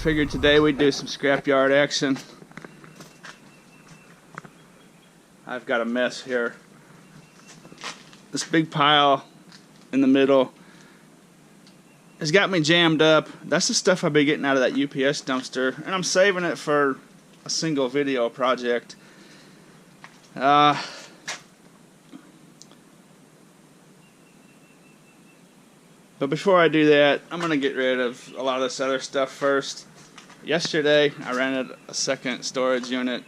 figured today we'd do some scrapyard action. I've got a mess here. This big pile in the middle has got me jammed up. That's the stuff I've been getting out of that UPS dumpster, and I'm saving it for a single video project. But before I do that, I'm going to get rid of a lot of this other stuff first. Yesterday, I rented a second storage unit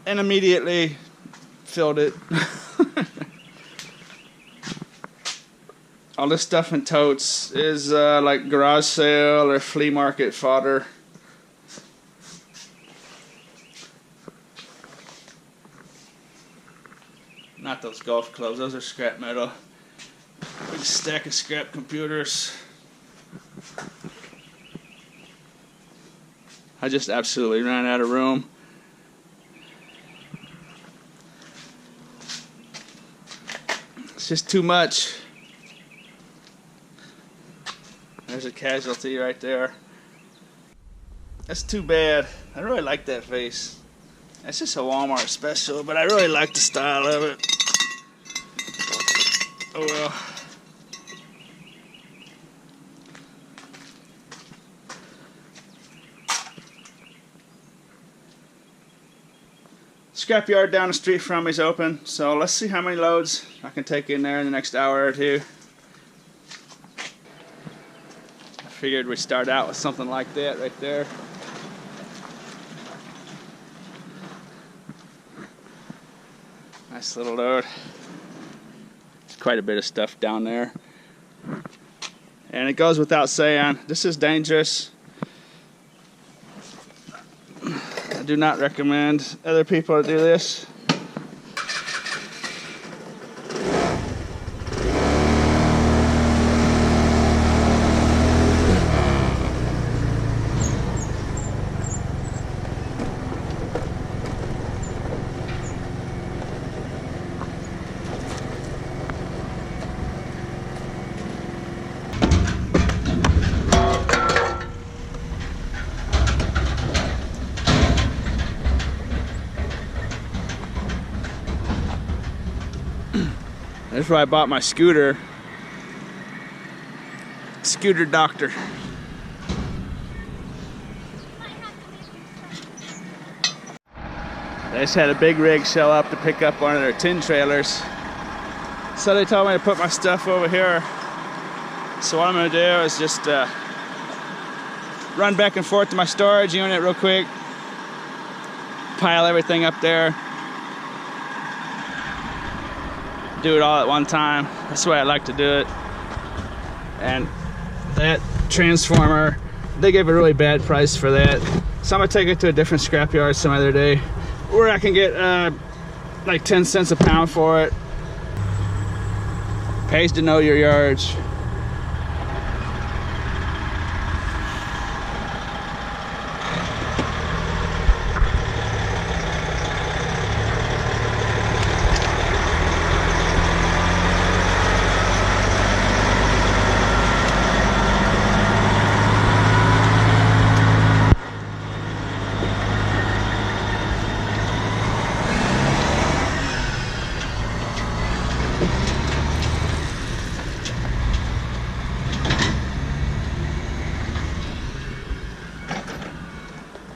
and immediately filled it. All this stuff in totes is like garage sale or flea market fodder. Not those golf clubs, those are scrap metal. Big stack of scrap computers. I just absolutely ran out of room. It's just too much. There's a casualty right there. That's too bad. I really like that face. That's just a Walmart special, but I really like the style of it. Oh well. Scrapyard down the street from me is open, so let's see how many loads I can take in there in the next hour or two. I figured we'd start out with something like that right there. Nice little load. There's quite a bit of stuff down there. And it goes without saying, this is dangerous. I do not recommend other people to do this. That's where I bought my scooter. Scooter doctor. They just had a big rig show up to pick up one of their tin trailers. So they told me to put my stuff over here. So what I'm gonna do is just run back and forth to my storage unit real quick. Pile everything up there. Do it all at one time. That's the way I like to do it. And that transformer, they gave a really bad price for that. So I'm gonna take it to a different scrapyard some other day where I can get like 10 cents a pound for it. Pays to know your yards.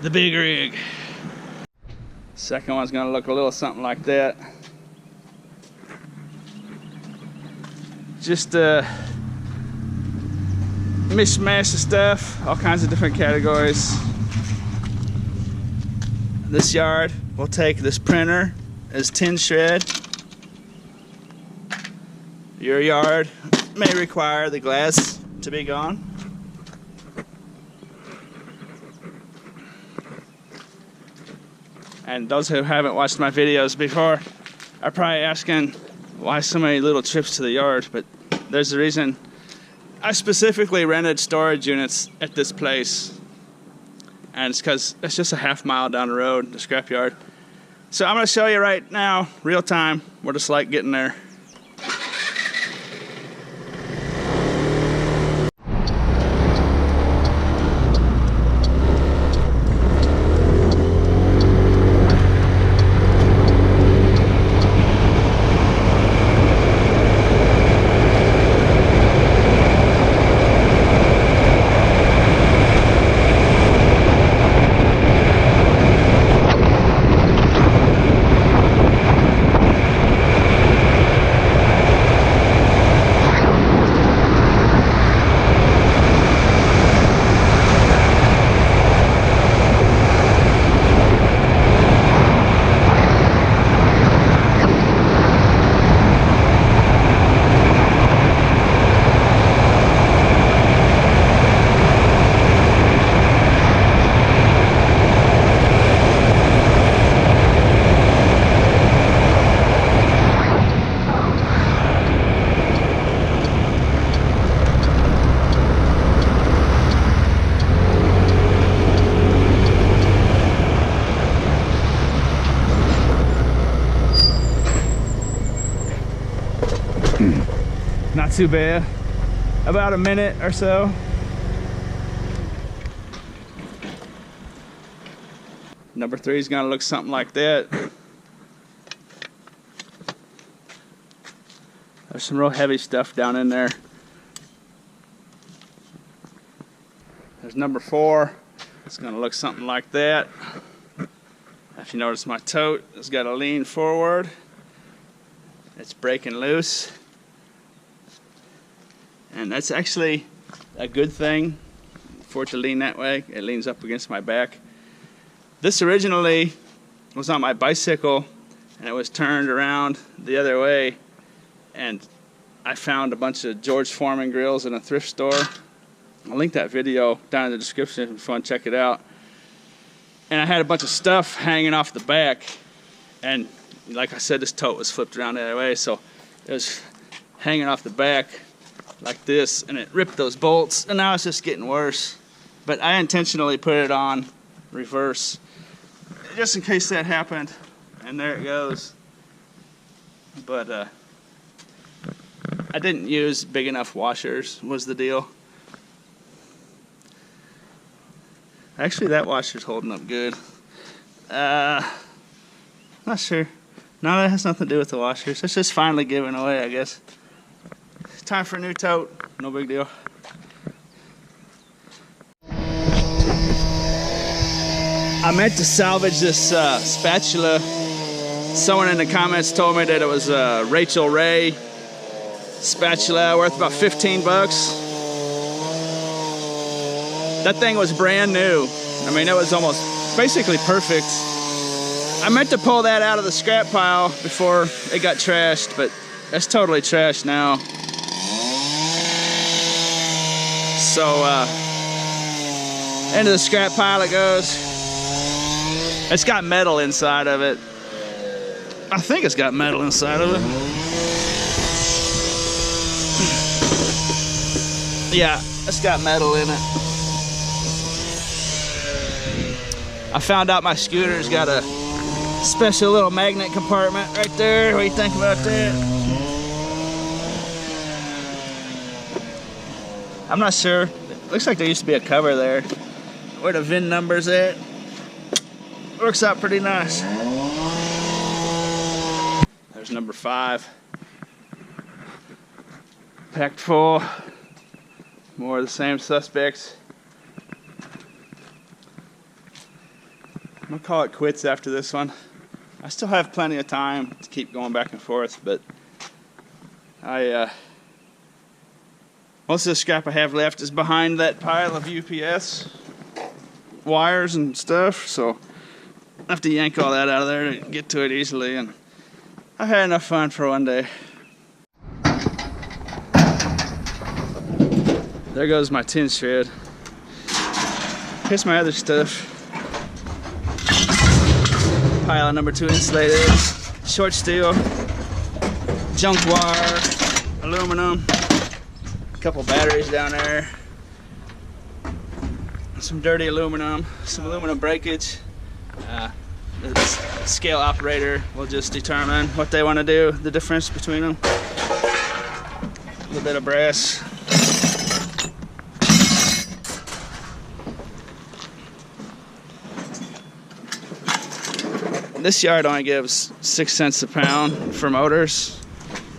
The big rig. Second one's gonna look a little something like that. Just a mishmash of stuff, all kinds of different categories. This yard will take this printer as tin shred. Your yard may require the glass to be gone. And those who haven't watched my videos before are probably asking why so many little trips to the yard, but there's a reason. I specifically rented storage units at this place, and it's because it's just a half-mile down the road, the scrapyard. So I'm going to show you right now, real time, what it's like getting there. too bad. About a minute or so. Number 3 is gonna look something like that. There's some real heavy stuff down in there. There's number 4. It's gonna look something like that. If you notice, my tote has got to lean forward. It's breaking loose. And that's actually a good thing for it to lean that way. It leans up against my back. This originally was on my bicycle and it was turned around the other way, and I found a bunch of George Foreman grills in a thrift store. I'll link that video down in the description if you want to check it out. And I had a bunch of stuff hanging off the back, and like I said, this tote was flipped around the other way, so it was hanging off the back like this, and it ripped those bolts, and now it's just getting worse. But I intentionally put it on reverse just in case that happened, and there it goes. But I didn't use big enough washers was the deal. Actually, that washer's holding up good. Not sure. No, that has nothing to do with the washers. It's just finally giving away, I guess. Time for a new tote. No big deal. I meant to salvage this spatula. Someone in the comments told me that it was a Rachel Ray spatula worth about 15 bucks. That thing was brand new. I mean, it was almost basically perfect. I meant to pull that out of the scrap pile before it got trashed, but it's totally trashed now. So, into the scrap pile it goes. It's got metal inside of it. I think it's got metal inside of it. Yeah, it's got metal in it. I found out my scooter's got a special little magnet compartment right there. What do you think about that? I'm not sure. It looks like there used to be a cover there. Where the VIN number's at. Works out pretty nice. There's number 5. Packed full. More of the same suspects. I'm gonna call it quits after this one. I still have plenty of time to keep going back and forth, but most of the scrap I have left is behind that pile of UPS wires and stuff, so I have to yank all that out of there to get to it easily, and I've had enough fun for one day. There goes my tin shred. Here's my other stuff. Pile of number 2 insulated, short steel, junk wire, aluminum, a couple batteries down there, some dirty aluminum, some aluminum breakage. The scale operator will just determine what they want to do, the difference between them. A little bit of brass. This yard only gives 6 cents a pound for motors,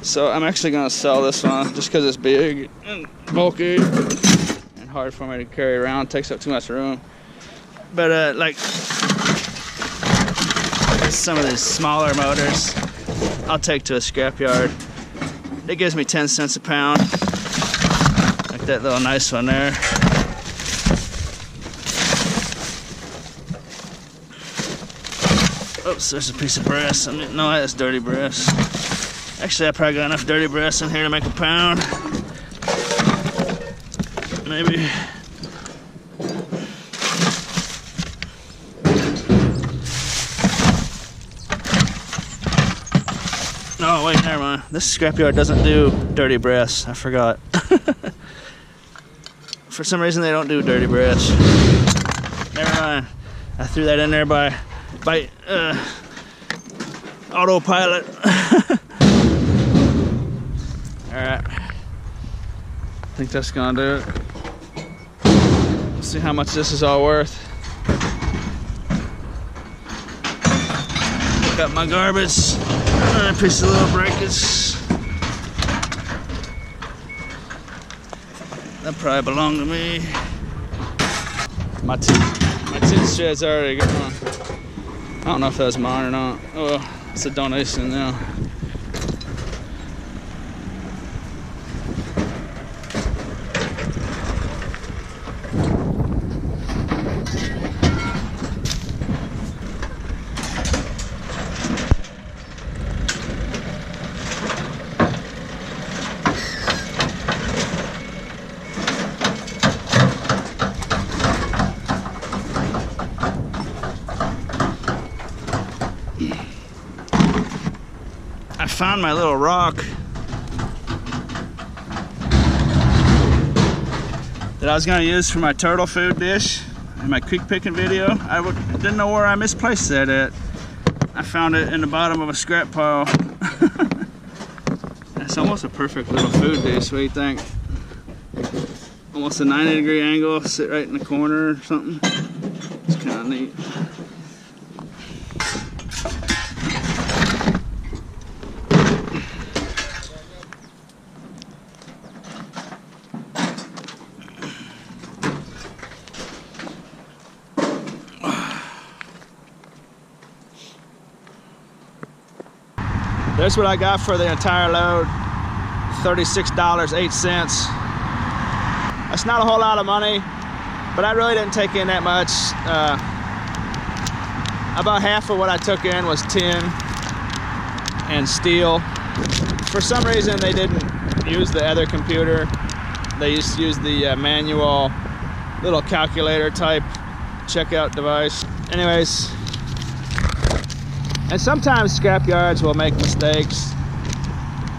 so I'm actually going to sell this one just because it's big and bulky and hard for me to carry around. It takes up too much room. But like some of these smaller motors, I'll take to a scrap yard. It gives me 10 cents a pound, like that little nice one there. Oops, there's a piece of brass. I didn't know that's dirty brass. Actually, I probably got enough dirty brass in here to make a pound. Maybe. Oh, wait, never mind. This scrapyard doesn't do dirty brass. I forgot. For some reason, they don't do dirty brass. Never mind. I threw that in there by autopilot. Alright, think that's gonna do it. Let's see how much this is all worth. Pick up my garbage. A piece of little breakage. That probably belonged to me. My tin shed's already gone. I don't know if that was mine or not. Oh, it's a donation now. I found my little rock that I was going to use for my turtle food dish in my creek picking video. I didn't know where I misplaced that at. I found it in the bottom of a scrap pile. It's almost a perfect little food dish. What do you think? Almost a 90-degree angle, sit right in the corner or something. It's kind of neat. There's what I got for the entire load, $36.08. That's not a whole lot of money, but I really didn't take in that much. About half of what I took in was tin and steel. For some reason, they didn't use the other computer. They used to use the manual little calculator type checkout device. Anyways, and sometimes scrap yards will make mistakes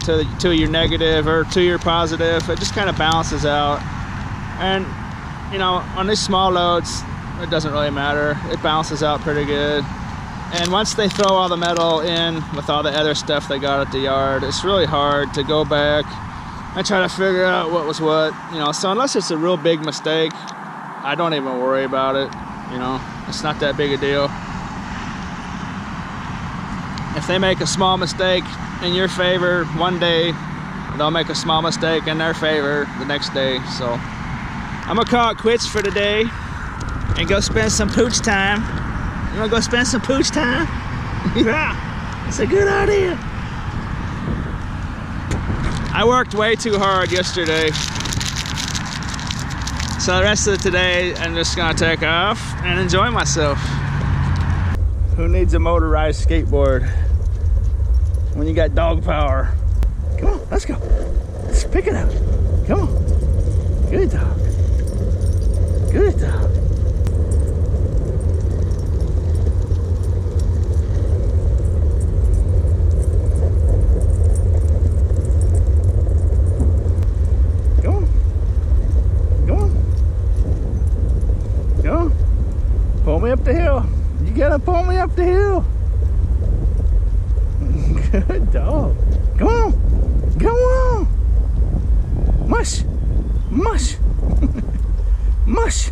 to your negative or to your positive. It just kind of balances out. And you know, on these small loads, it doesn't really matter. It balances out pretty good. And once they throw all the metal in with all the other stuff they got at the yard, it's really hard to go back and try to figure out what was what. You know, so unless it's a real big mistake, I don't even worry about it. You know, it's not that big a deal. If they make a small mistake in your favor one day, they'll make a small mistake in their favor the next day. So I'm gonna call it quits for today and go spend some pooch time. You wanna go spend some pooch time? Yeah, it's a good idea. I worked way too hard yesterday. So the rest of today, I'm just gonna take off and enjoy myself. Who needs a motorized skateboard when you got dog power? Come on, let's go. Let's pick it up. Come on. Good dog. Good dog. Come on. Come on. Come on. Pull me up the hill. You gotta pull me up the hill. Good dog. Come on. Come on. Mush. Mush. Mush.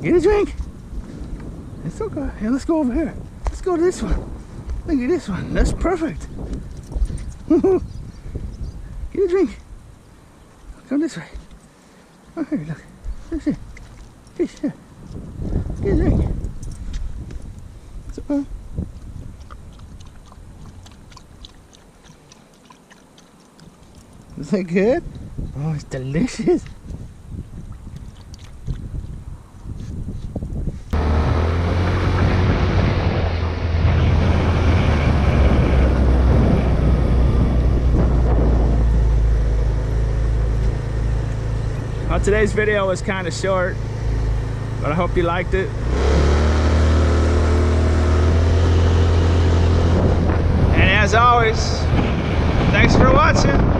Get a drink. It's okay. Here, let's go over here. Let's go to this one. Look at this one. That's perfect. Get a drink. Come this way. Oh, here, look. That's it. Fish, here. Get a drink. It's okay. Is that good? Oh, it's delicious. Well, today's video was kind of short, but I hope you liked it. And as always, thanks for watching.